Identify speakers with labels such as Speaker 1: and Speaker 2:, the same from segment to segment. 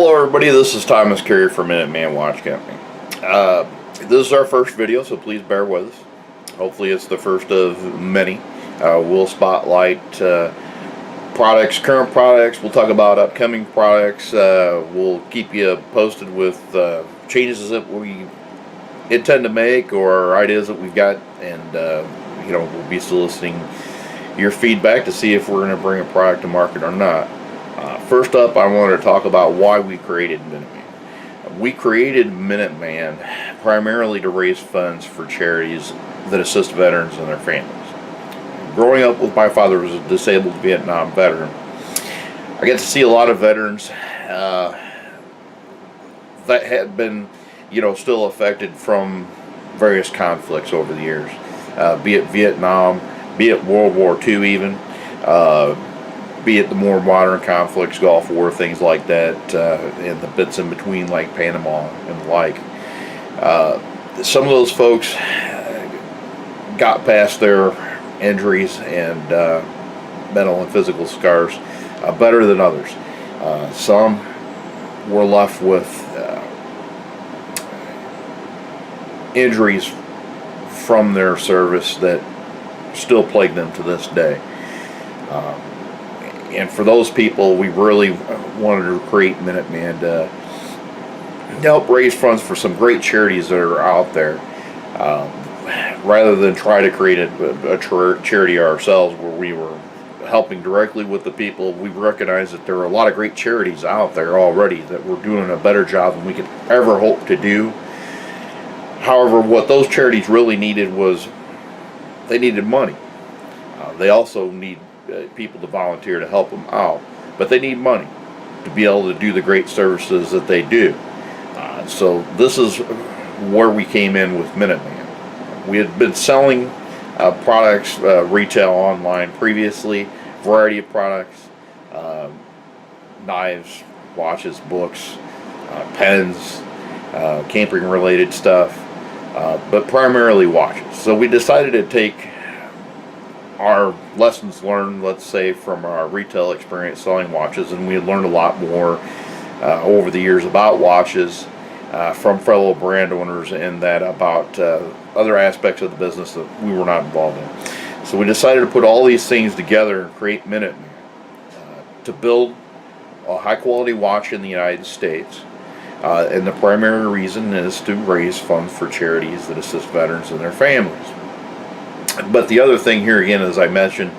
Speaker 1: Hello everybody, this is Thomas Carey from Minuteman Watch Co. This is our first video, so please bear with us. Hopefully it's the first of many. We'll spotlight products, current products, we'll talk about upcoming products, we'll keep you posted with changes that we intend to make or ideas that we've got, and we'll be soliciting your feedback to see if we're going to bring a product to market or not. First up, I wanted to talk about why we created Minuteman. We created Minuteman primarily to raise funds for charities that assist veterans and their families. Growing up with my father, who was a disabled Vietnam veteran, I get to see a lot of veterans that had been, still affected from various conflicts over the years, be it Vietnam, be it World War II even, be it the more modern conflicts, Gulf War, things like that, and the bits in between like Panama and the like. Some of those folks got past their injuries and mental and physical scars better than others. Some were left with injuries from their service that still plague them to this day. And for those people, we really wanted to create Minuteman to help raise funds for some great charities that are out there, rather than try to create a charity ourselves where we were helping directly with the people. We recognize that there are a lot of great charities out there already that were doing a better job than we could ever hope to do. However, what those charities really needed was they needed money. They also need people to volunteer to help them out, but they need money to be able to do the great services that they do. So this is where we came in with Minuteman. We had been selling products retail online previously, variety of products, knives, watches, books, pens, camping related stuff, but primarily watches. So we decided to take our lessons learned, let's say, from our retail experience selling watches, and we had learned a lot more over the years about watches from fellow brand owners, and that about other aspects of the business that we were not involved in. So we decided to put all these things together and create Minuteman to build a high quality watch in the United States, and the primary reason is to raise funds for charities that assist veterans and their families. But the other thing here again, as I mentioned,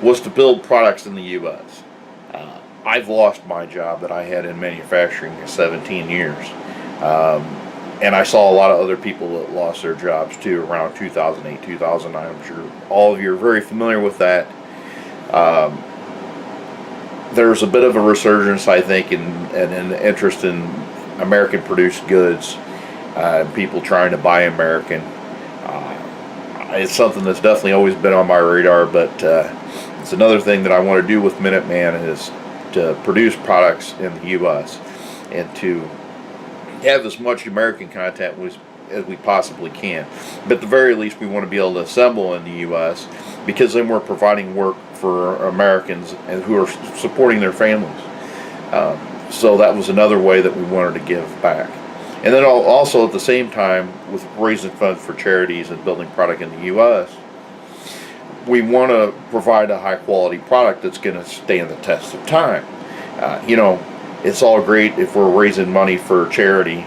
Speaker 1: was to build products in the U.S. I've lost my job that I had in manufacturing for 17 years. And I saw a lot of other people that lost their jobs too around 2008, 2009. I'm sure all of you are very familiar with that. There's a bit of a resurgence, I think, and an interest in American-produced goods, people trying to buy American. It's something that's definitely always been on my radar, but it's another thing that I want to do with Minuteman is to produce products in the U.S. and to have as much American content as we possibly can. But at the very least, we want to be able to assemble in the U.S. because then we're providing work for Americans and who are supporting their families. So that was another way that we wanted to give back. And then also at the same time, with raising funds for charities and building product in the U.S., we want to provide a high quality product that's going to stand the test of time. It's all great if we're raising money for charity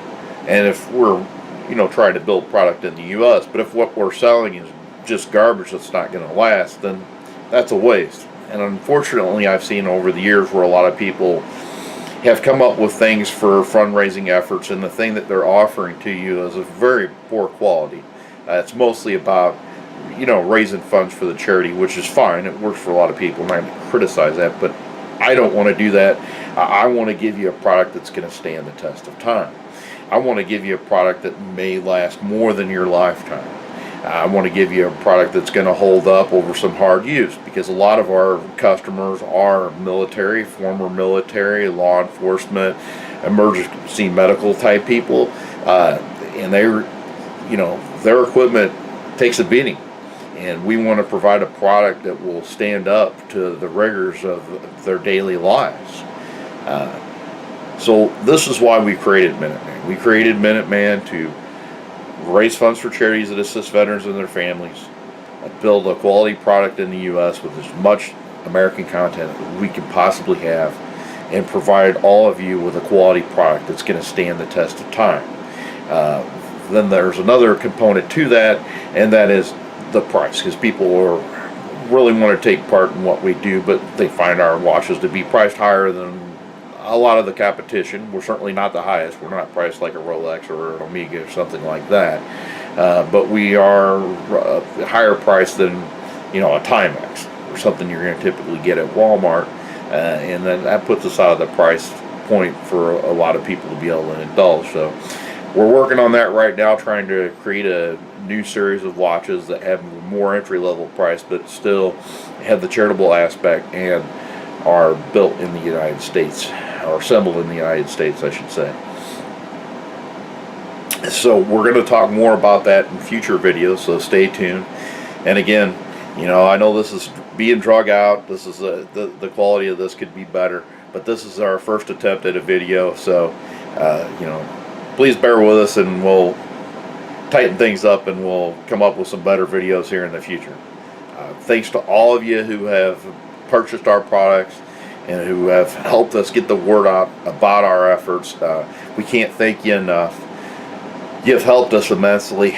Speaker 1: and if we're, trying to build product in the U.S., but if what we're selling is just garbage that's not going to last, then that's a waste. And unfortunately, I've seen over the years where a lot of people have come up with things for fundraising efforts, and the thing that they're offering to you is of very poor quality. It's mostly about, raising funds for the charity, which is fine. It works for a lot of people, and I criticize that, but I don't want to do that. I want to give you a product that's going to stand the test of time. I want to give you a product that may last more than your lifetime. I want to give you a product that's going to hold up over some hard use, because a lot of our customers are military, former military, law enforcement, emergency medical type people, and their equipment takes a beating, and we want to provide a product that will stand up to the rigors of their daily lives. So this is why we created Minuteman. We created Minuteman to raise funds for charities that assist veterans and their families, build a quality product in the U.S. with as much American content that we can possibly have, and provide all of you with a quality product that's going to stand the test of time. Then there's another component to that, and that is the price, because people really want to take part in what we do, but they find our watches to be priced higher than a lot of the competition. We're certainly not the highest. We're not priced like a Rolex or an Omega or something like that, but we are higher priced than a Timex or something you're going to typically get at Walmart, and then that puts us out of the price point for a lot of people to be able to indulge. So we're working on that right now, trying to create a new series of watches that have more entry-level price, but still have the charitable aspect and are built in the United States, or assembled in the United States, I should say. So we're going to talk more about that in future videos, so stay tuned. And again, I know this is being drug out. This is the quality of this could be better, but this is our first attempt at a video, so please bear with us, and we'll tighten things up, and we'll come up with some better videos here in the future. Thanks to all of you who have purchased our products and who have helped us get the word out about our efforts. We can't thank you enough. You've helped us immensely.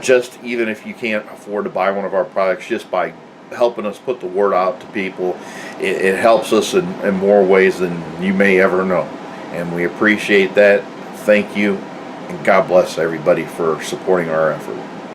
Speaker 1: Just even if you can't afford to buy one of our products, just by helping us put the word out to people, it helps us in more ways than you may ever know. And we appreciate that. Thank you, and God bless everybody for supporting our effort.